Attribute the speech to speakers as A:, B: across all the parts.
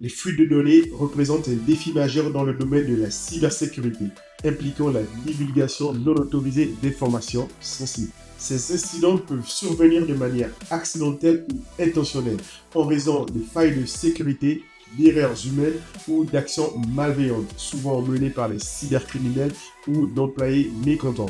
A: Les fuites de données représentent un défi majeur dans le domaine de la cybersécurité, impliquant la divulgation non autorisée d'informations sensibles. Ces incidents peuvent survenir de manière accidentelle ou intentionnelle, en raison de failles de sécurité, d'erreurs humaines ou d'actions malveillantes, souvent menées par les cybercriminels ou d'employés mécontents.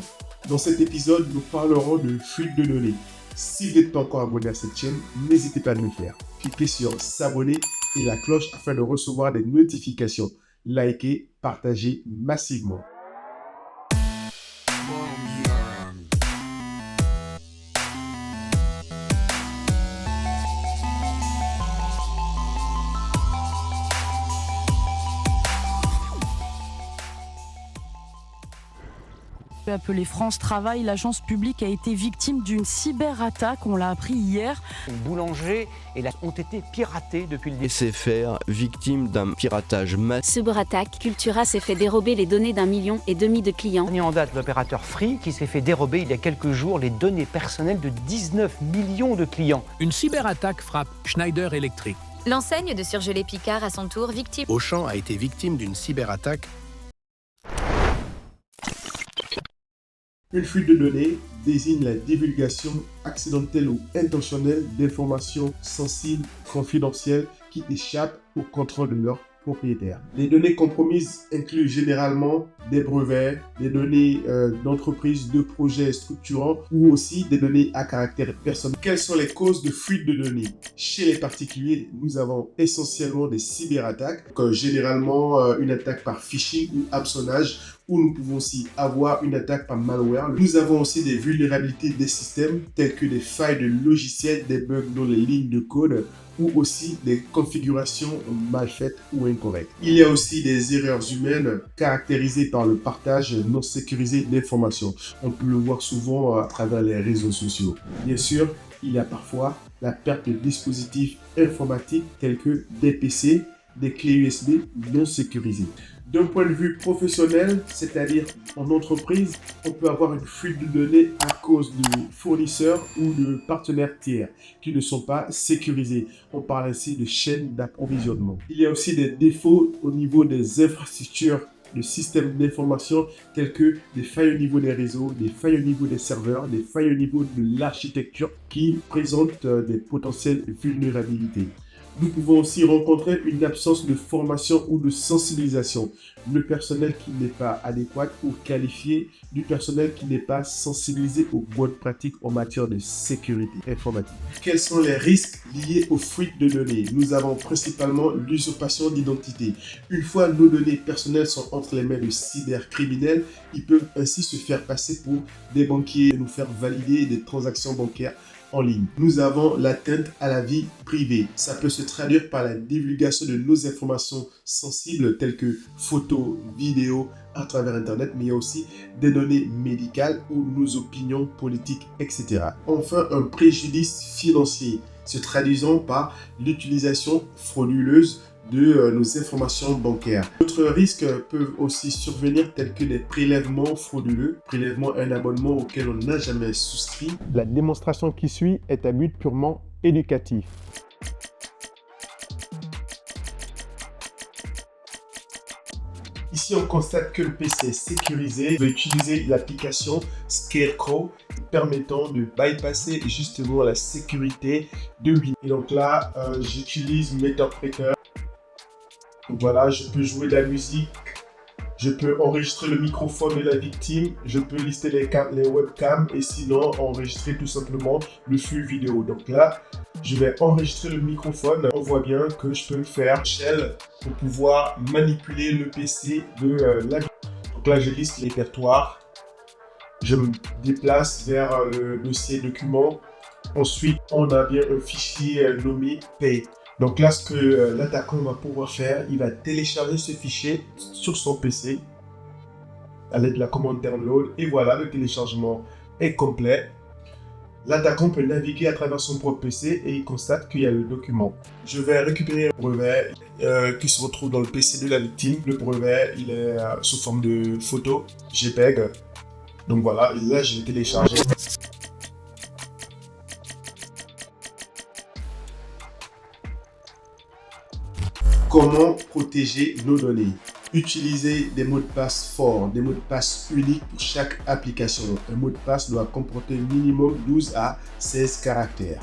A: Dans cet épisode, nous parlerons de fuite de données. Si vous n'êtes pas encore abonné à cette chaîne, n'hésitez pas à le faire. Cliquez sur s'abonner et la cloche afin de recevoir des notifications. Likez, partagez massivement.
B: Appelée France Travail, l'agence publique a été victime d'une cyberattaque, on l'a appris hier.
C: Un boulanger ont été piratés depuis le début.
D: SFR, victime d'un piratage massif.
E: Cyberattaque, Cultura s'est fait dérober les données d'1,5 million de clients.
C: Dernier en date, l'opérateur Free qui s'est fait dérober il y a quelques jours les données personnelles de 19 millions de clients.
F: Une cyberattaque frappe Schneider Electric.
G: L'enseigne de surgelés Picard à son tour victime.
H: Auchan a été victime d'une cyberattaque.
A: Une fuite de données désigne la divulgation accidentelle ou intentionnelle d'informations sensibles, confidentielles, qui échappent au contrôle de leur propriétaire. Les données compromises incluent généralement des brevets, des données d'entreprise, de projets structurants ou aussi des données à caractère personnel. Quelles sont les causes de fuite de données? Chez les particuliers, nous avons essentiellement des cyberattaques, généralement une attaque par phishing ou hameçonnage, où nous pouvons aussi avoir une attaque par malware. Nous avons aussi des vulnérabilités des systèmes telles que des failles de logiciels, des bugs dans les lignes de code ou aussi des configurations mal faites ou incorrectes. Il y a aussi des erreurs humaines caractérisées par le partage non sécurisé d'informations. On peut le voir souvent à travers les réseaux sociaux. Bien sûr, il y a parfois la perte de dispositifs informatiques tels que des PC, des clés USB non sécurisées. D'un point de vue professionnel, c'est-à-dire en entreprise, on peut avoir une fuite de données à cause de fournisseurs ou de partenaires tiers qui ne sont pas sécurisés. On parle ainsi de chaînes d'approvisionnement. Il y a aussi des défauts au niveau des infrastructures de systèmes d'information tels que des failles au niveau des réseaux, des failles au niveau des serveurs, des failles au niveau de l'architecture qui présentent des potentielles vulnérabilités. Nous pouvons aussi rencontrer une absence de formation ou de sensibilisation, le personnel qui n'est pas adéquat ou qualifié, du personnel qui n'est pas sensibilisé aux bonnes pratiques en matière de sécurité informatique. Quels sont les risques liés aux fuites de données? Nous avons principalement l'usurpation d'identité. Une fois nos données personnelles sont entre les mains de cybercriminels, ils peuvent ainsi se faire passer pour des banquiers et nous faire valider des transactions bancaires en ligne. Nous avons l'atteinte à la vie privée. Ça peut se traduire par la divulgation de nos informations sensibles telles que photos, vidéos à travers Internet, mais il y a aussi des données médicales ou nos opinions politiques, etc. Enfin, un préjudice financier se traduisant par l'utilisation frauduleuse de nos informations bancaires. D'autres risques peuvent aussi survenir tels que des prélèvements frauduleux, prélèvement à un abonnement auquel on n'a jamais souscrit. La démonstration qui suit est à but purement éducatif. Ici, on constate que le PC est sécurisé. Je vais utiliser l'application Scarecrow permettant de bypasser justement la sécurité de Windows. Et donc là, j'utilise Meterpreter. Voilà, je peux jouer de la musique, je peux enregistrer le microphone de la victime, je peux lister les webcams et sinon enregistrer tout simplement le flux vidéo. Donc là, je vais enregistrer le microphone. On voit bien que je peux le faire shell pour pouvoir manipuler le PC de la victime. Donc là, je liste les répertoires, je me déplace vers le dossier document. Ensuite, on a bien un fichier nommé Pay. Donc là, ce que l'attaquant va pouvoir faire, il va télécharger ce fichier sur son PC à l'aide de la commande download. Et voilà, le téléchargement est complet. L'attaquant peut naviguer à travers son propre PC et il constate qu'il y a le document. Je vais récupérer un brevet qui se retrouve dans le PC de la victime. Le brevet, il est sous forme de photo JPEG. Donc voilà, là, je vais télécharger. Comment protéger nos données? Utilisez des mots de passe forts, des mots de passe uniques pour chaque application. Un mot de passe doit comporter minimum 12 à 16 caractères.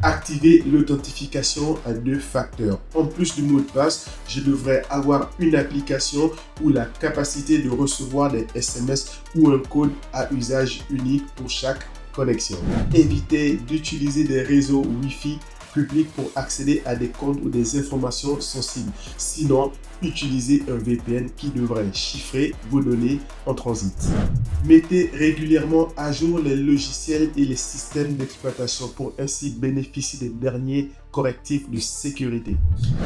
A: Activez l'authentification à 2 facteurs. En plus du mot de passe, je devrais avoir une application ou la capacité de recevoir des SMS ou un code à usage unique pour chaque connexion. Évitez d'utiliser des réseaux Wi-Fi public pour accéder à des comptes ou des informations sensibles. Sinon, utilisez un VPN qui devrait chiffrer vos données en transit. Mettez régulièrement à jour les logiciels et les systèmes d'exploitation pour ainsi bénéficier des derniers correctifs de sécurité.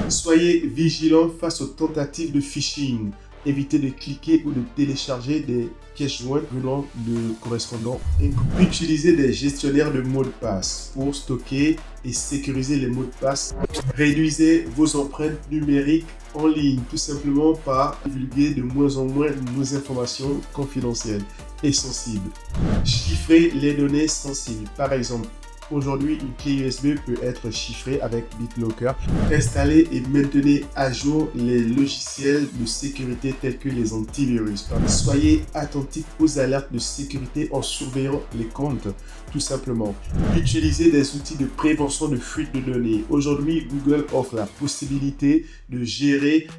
A: Soyez vigilant face aux tentatives de phishing. Évitez de cliquer ou de télécharger des pièces jointes venant de correspondants inconnus. Utilisez des gestionnaires de mots de passe pour stocker et sécuriser les mots de passe. Réduisez vos empreintes numériques en ligne, tout simplement par divulguer de moins en moins nos informations confidentielles et sensibles. Chiffrez les données sensibles. Par exemple, aujourd'hui, une clé USB peut être chiffrée avec BitLocker. Installez et maintenez à jour les logiciels de sécurité tels que les antivirus. Soyez attentifs aux alertes de sécurité en surveillant les comptes, tout simplement. Utilisez des outils de prévention de fuite de données. Aujourd'hui, Google offre la possibilité de gérer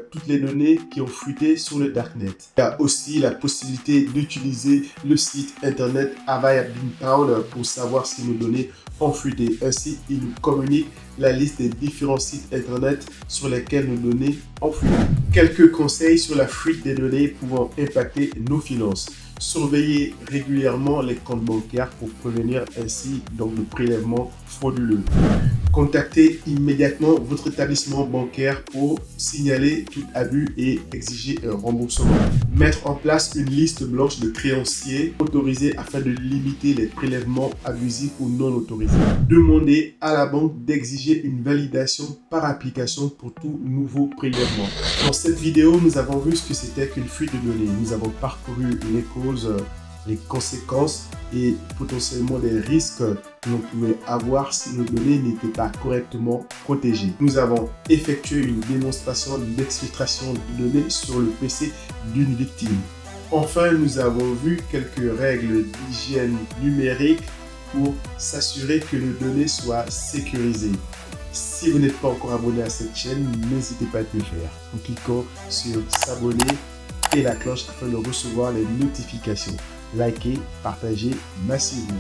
A: toutes les données qui ont fuité sur le Darknet. Il y a aussi la possibilité d'utiliser le site internet Avaya Beanpal pour savoir si nos données ont fuité. Ainsi, il nous communique la liste des différents sites internet sur lesquels nos données ont fuité. Quelques conseils sur la fuite des données pouvant impacter nos finances. Surveillez régulièrement les comptes bancaires pour prévenir ainsi donc le prélèvement frauduleux. Contactez immédiatement votre établissement bancaire pour signaler tout abus et exiger un remboursement. Mettre en place une liste blanche de créanciers autorisés afin de limiter les prélèvements abusifs ou non autorisés. Demandez à la banque d'exiger une validation par application pour tout nouveau prélèvement. Dans cette vidéo, nous avons vu ce que c'était qu'une fuite de données. Nous avons parcouru les causes, les conséquences et potentiellement des risques que l'on pouvait avoir si nos données n'étaient pas correctement protégées. Nous avons effectué une démonstration d'exfiltration de données sur le PC d'une victime. Enfin, nous avons vu quelques règles d'hygiène numérique pour s'assurer que nos données soient sécurisées. Si vous n'êtes pas encore abonné à cette chaîne, n'hésitez pas à le faire en cliquant sur s'abonner et la cloche afin de recevoir les notifications. Likez, partagez massivement.